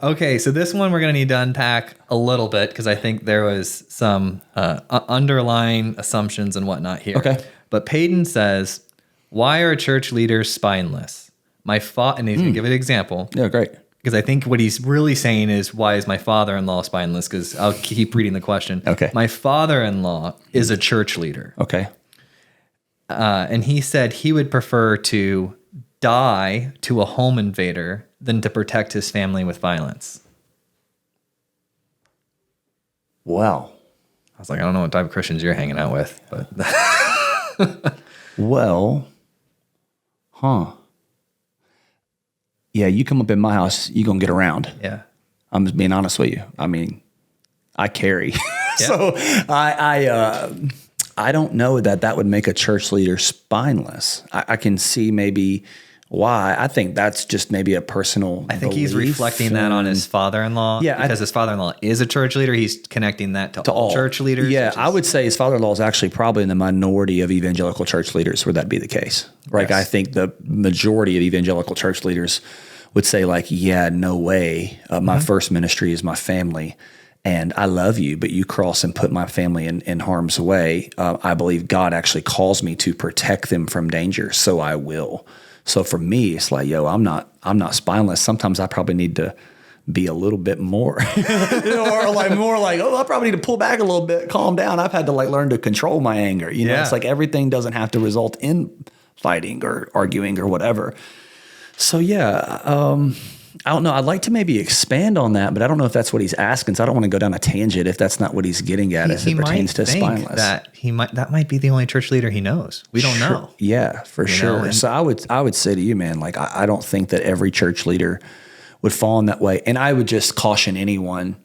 Okay, so this one we're going to need to unpack a little bit because I think there was some underlying assumptions and whatnot here. Okay. But Payton says, why are church leaders spineless? And he's going to give an example. Yeah, great. Because I think what he's really saying is, why is my father-in-law spineless? Because I'll keep reading the question. Okay. My father-in-law is a church leader. Okay. And he said he would prefer to die to a home invader than to protect his family with violence. Well. I was like, I don't know what type of Christians you're hanging out with, but Well, yeah, you come up in my house, you're going to get around. yeah. I'm just being honest with you. I mean, I carry. So I don't know that would make a church leader spineless. I can see maybe why. I think that's just maybe a personal I think he's reflecting that on his father-in-law. Yeah, because his father-in-law is a church leader. He's connecting that to all church leaders. Yeah, I would say his father-in-law is actually probably in the minority of evangelical church leaders where that be the case. Like, Yes. I think the majority of evangelical church leaders would say, like, yeah, no way. My first ministry is my family, and I love you, but you cross and put my family in harm's way. I believe God actually calls me to protect them from danger, so I will. So for me, it's like, yo, I'm not spineless. Sometimes I probably need to be a little bit more, or like more like, oh, I probably need to pull back a little bit, calm down. I've had to like learn to control my anger. You know, it's like everything doesn't have to result in fighting or arguing or whatever. So yeah, I don't know. I'd like to maybe expand on that, but I don't know if that's what he's asking. So I don't want to go down a tangent if that's not what he's getting at as it pertains to spineless. That might be the only church leader he knows. We don't know. Yeah, for sure. And so I would say to you, man, like I don't think that every church leader would fall in that way. And I would just caution anyone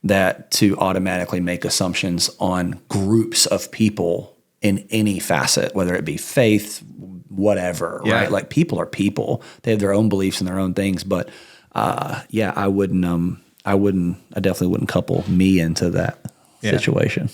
that to automatically make assumptions on groups of people in any facet, whether it be faith, whatever, right? Like people are people. They have their own beliefs and their own things, but I definitely wouldn't couple me into that situation.